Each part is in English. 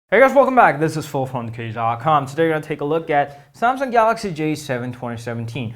Hey guys, welcome back. This is Phil from underKG.com. Today we're going to take a look at Samsung Galaxy J7 2017.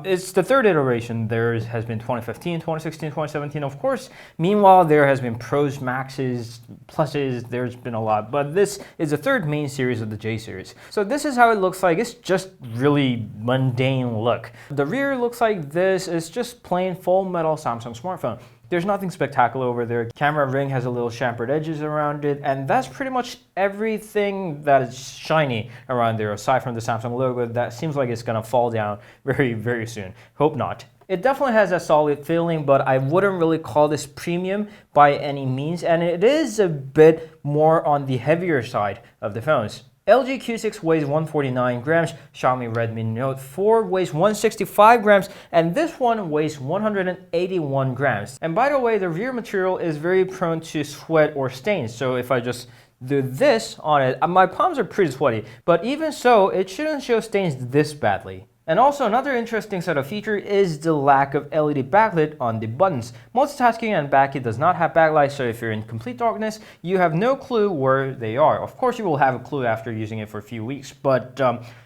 It's the third iteration. There has been 2015, 2016, 2017, of course. Meanwhile, there has been Pros, Maxes, Pluses, there's been a lot. But this is the third main series of the J series. So this is how it looks like. It's just really mundane look. The rear looks like this. It's just plain full metal Samsung smartphone. There's nothing spectacular over there. Camera ring has a little chamfered edges around it, and that's pretty much everything that is shiny around there, aside from the Samsung logo that seems like it's gonna fall down very soon. Hope not. It definitely has a solid feeling, but I wouldn't really call this premium by any means, and it is a bit more on the heavier side of the phones. LG Q6 weighs 149 grams, Xiaomi Redmi Note 4 weighs 165 grams, and this one weighs 181 grams. And by the way, the rear material is very prone to sweat or stains, so if I just do this on it, my palms are pretty sweaty, but even so, it shouldn't show stains this badly. And also another interesting set of features is the lack of LED backlit on the buttons. Multitasking and backlit does not have backlight, so if you're in complete darkness, you have no clue where they are. Of course, you will have a clue after using it for a few weeks, but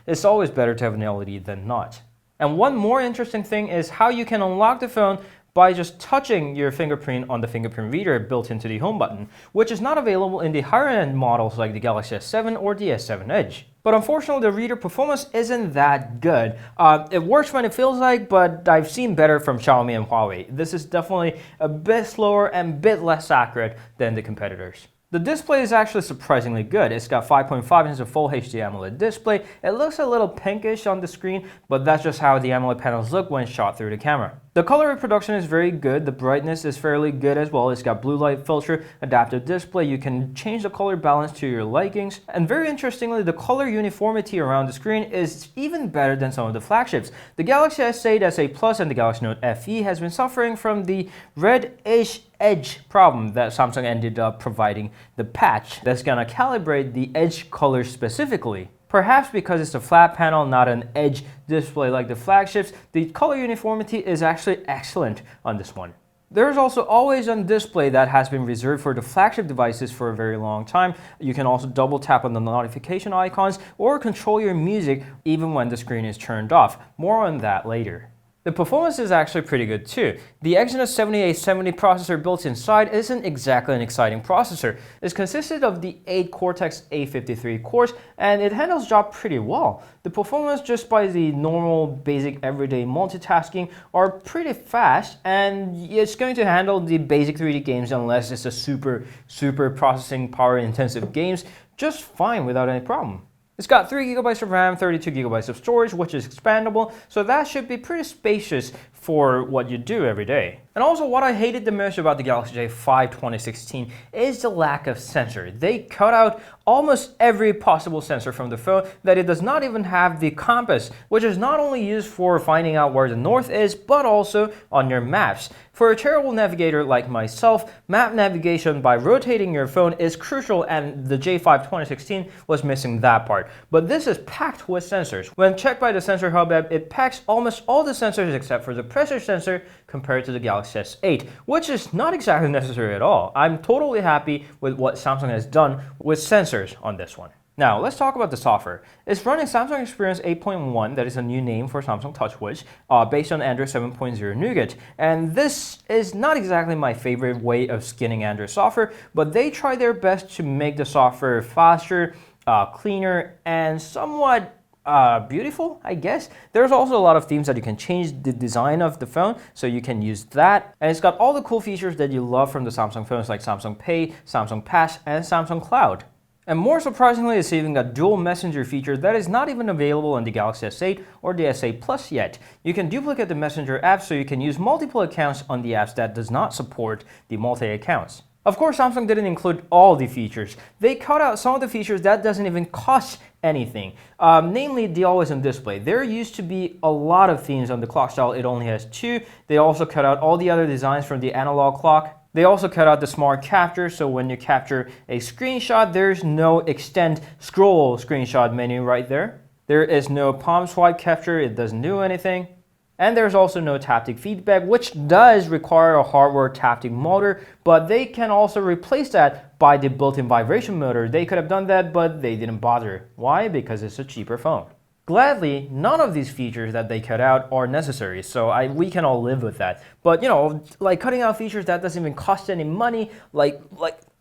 it's always better to have an LED than not. And one more interesting thing is how you can unlock the phone by just touching your fingerprint on the fingerprint reader built into the home button, which is not available in the higher end models like the Galaxy S7 or the S7 Edge. But unfortunately, the reader performance isn't that good. It works when it feels like, but I've seen better from Xiaomi and Huawei. This is definitely a bit slower and a bit less accurate than the competitors. The display is actually surprisingly good. It's got 5.5 inches of Full HD AMOLED display. It looks a little pinkish on the screen, but that's just how the AMOLED panels look when shot through the camera. The color reproduction is very good. The brightness is fairly good as well. It's got blue light filter, adaptive display. You can change the color balance to your likings. And very interestingly, the color uniformity around the screen is even better than some of the flagships. The Galaxy S8, S8 Plus, and the Galaxy Note FE has been suffering from the reddish edge problem that Samsung ended up providing the patch that's gonna calibrate the edge color specifically. Perhaps because it's a flat panel, not an edge display like the flagships, the color uniformity is actually excellent on this one. There's also always on display that has been reserved for the flagship devices for a very long time. You can also double tap on the notification icons or control your music even when the screen is turned off. More on that later. The performance is actually pretty good too. The Exynos 7870 processor built inside isn't exactly an exciting processor. It's consisted of the 8 Cortex A53 cores, and it handles job pretty well. The performance just by the normal basic everyday multitasking are pretty fast, and it's going to handle the basic 3D games unless it's a super processing power intensive games just fine without any problem. It's got 3 GB of RAM, 32 GB of storage, which is expandable, so that should be pretty spacious for what you do every day. And also what I hated the most about the Galaxy J5 2016 is the lack of sensor. They cut out almost every possible sensor from the phone, that it does not even have the compass, which is not only used for finding out where the north is, but also on your maps. For a terrible navigator like myself, map navigation by rotating your phone is crucial, and the J5 2016 was missing that part. But this is packed with sensors. When checked by the Sensor Hub app, it packs almost all the sensors except for the pressure sensor compared to the Galaxy S8, which is not exactly necessary at all. I'm totally happy with what Samsung has done with sensors on this one. Now, let's talk about the software. It's running Samsung Experience 8.1, that is a new name for Samsung TouchWiz, based on Android 7.0 Nougat. And this is not exactly my favorite way of skinning Android software, but they try their best to make the software faster, cleaner, and somewhat beautiful, I guess. There's also a lot of themes that you can change the design of the phone, so you can use that. And it's got all the cool features that you love from the Samsung phones like Samsung Pay, Samsung Pass, and Samsung Cloud. And more surprisingly, it's even got dual messenger feature that is not even available on the Galaxy S8 or the S8 Plus yet. You can duplicate the messenger apps, so you can use multiple accounts on the apps that does not support the multi-accounts. Of course, Samsung didn't include all the features. They cut out some of the features that doesn't even cost anything, namely the always on display. There used to be a lot of themes on the clock style, it only has 2. They also cut out all the other designs from the analog clock. They also cut out the smart capture, so when you capture a screenshot, there's no extend scroll screenshot menu right there. There is no palm swipe capture, it doesn't do anything. And there's also no taptic feedback, which does require a hardware taptic motor, but they can also replace that by the built-in vibration motor. They could have done that, but they didn't bother. Why? Because it's a cheaper phone. Gladly, none of these features that they cut out are necessary, so we can all live with that. But you know, like cutting out features that doesn't even cost any money, like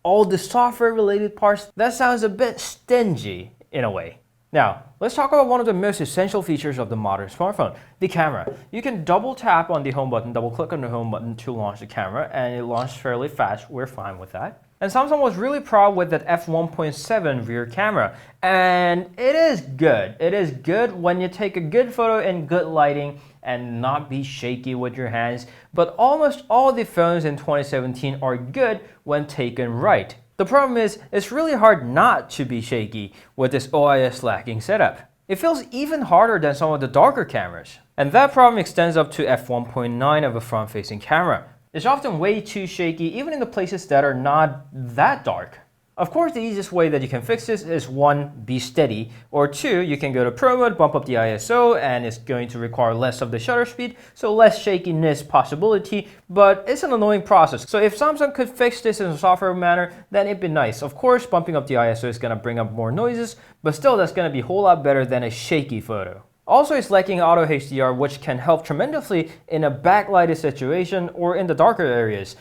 all the software-related parts, that sounds a bit stingy in a way. Now, let's talk about one of the most essential features of the modern smartphone, the camera. You can double tap on the home button, double click on the home button to launch the camera, and it launched fairly fast. We're fine with that. And Samsung was really proud with that f1.7 rear camera, and it is good. It is good when you take a good photo in good lighting and not be shaky with your hands, but almost all the phones in 2017 are good when taken right. The problem is, it's really hard not to be shaky with this OIS lacking setup. It feels even harder than some of the darker cameras. And that problem extends up to f1.9 of a front-facing camera. It's often way too shaky even in the places that are not that dark. Of course, the easiest way that you can fix this is 1, be steady, or 2, you can go to Pro mode, bump up the ISO, and it's going to require less of the shutter speed, so less shakiness possibility, but it's an annoying process. So if Samsung could fix this in a software manner, then it'd be nice. Of course, bumping up the ISO is going to bring up more noises, but still that's going to be a whole lot better than a shaky photo. Also, it's lacking auto HDR, which can help tremendously in a backlighted situation or in the darker areas.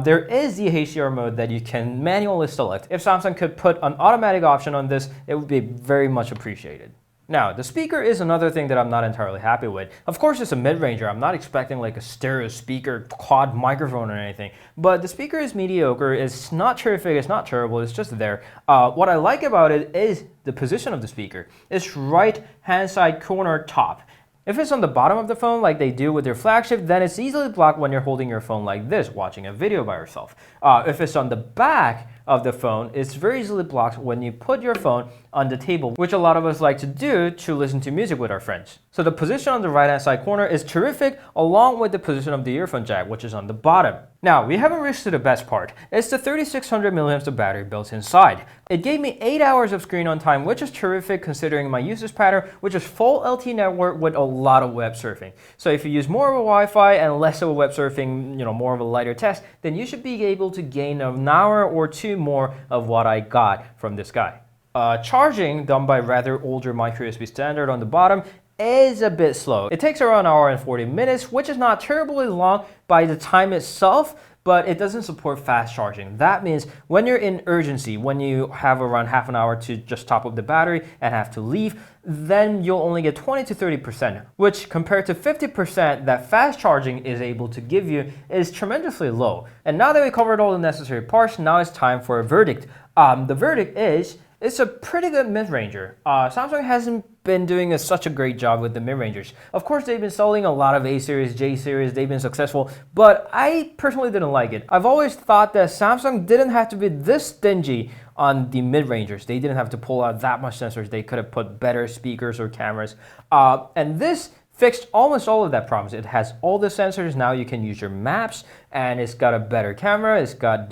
There is the HDR mode that you can manually select. If Samsung could put an automatic option on this, it would be very much appreciated. Now, the speaker is another thing that I'm not entirely happy with. Of course, it's a mid-ranger. I'm not expecting like a stereo speaker, quad microphone or anything. But the speaker is mediocre. It's not terrific. It's not terrible. It's just there. What I like about it is the position of the speaker. It's right hand side corner top. If it's on the bottom of the phone like they do with their flagship, then it's easily blocked when you're holding your phone like this, watching a video by yourself. If it's on the back of the phone, it's very easily blocked when you put your phone on the table, which a lot of us like to do to listen to music with our friends. So the position on the right hand side corner is terrific, along with the position of the earphone jack, which is on the bottom. Now, we haven't reached to the best part. It's the 3600 mAh of battery built inside. It gave me 8 hours of screen on time, which is terrific considering my usage pattern, which is full LTE network with a lot of web surfing. So if you use more of a Wi-Fi and less of a web surfing, more of a lighter test, then you should be able to gain an hour or 2 more of what I got from this guy. Charging, done by rather older microUSB standard on the bottom, is a bit slow. It takes around an hour and 40 minutes, which is not terribly long by the time itself, but it doesn't support fast charging. That means when you're in urgency, when you have around half an hour to just top up the battery and have to leave, then you'll only get 20 to 30%, which compared to 50% that fast charging is able to give you is tremendously low. And now that we covered all the necessary parts, now it's time for a verdict. The verdict is, it's a pretty good mid-ranger. Samsung hasn't been doing such a great job with the mid-rangers. Of course, they've been selling a lot of A series, J series, they've been successful, but I personally didn't like it. I've always thought that Samsung didn't have to be this stingy on the mid-rangers. They didn't have to pull out that much sensors. They could have put better speakers or cameras. And this fixed almost all of that problems. It has all the sensors. Now you can use your maps, and it's got a better camera. It's got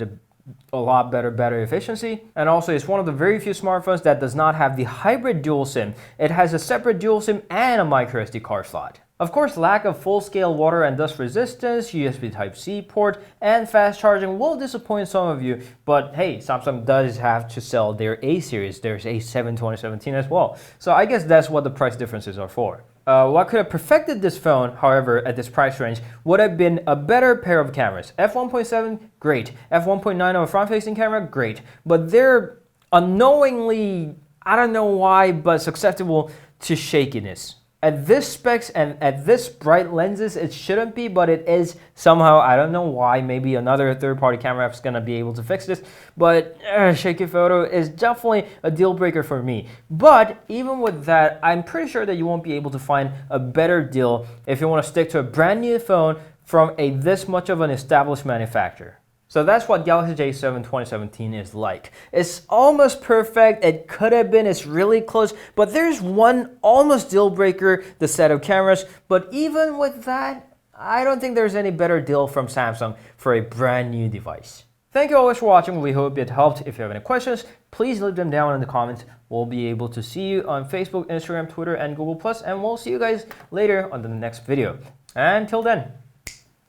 a lot better battery efficiency, and also it's one of the very few smartphones that does not have the hybrid dual SIM. It has a separate dual SIM and a micro SD card slot. Of course, lack of full-scale water and dust resistance, USB Type-C port, and fast charging will disappoint some of you, but hey, Samsung does have to sell their A series, there's A7 2017 as well. So I guess that's what the price differences are for. What could have perfected this phone, however, at this price range, would have been a better pair of cameras. f1.7, great. f1.9 of a front-facing camera, great. But they're unknowingly, I don't know why, but susceptible to shakiness. At this specs and at this bright lenses, it shouldn't be, but it is somehow. I don't know why. Maybe another third-party camera app is going to be able to fix this, but shaky photo is definitely a deal breaker for me. But even with that, I'm pretty sure that you won't be able to find a better deal if you want to stick to a brand new phone from this much of an established manufacturer. So that's what Galaxy J7 2017 is like. It's almost perfect, it could have been, it's really close, but there's one almost deal breaker, the set of cameras. But even with that, I don't think there's any better deal from Samsung for a brand new device. Thank you always for watching, we hope it helped. If you have any questions, please leave them down in the comments. We'll be able to see you on Facebook, Instagram, Twitter, and Google+, and we'll see you guys later on the next video. And until then,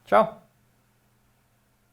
ciao.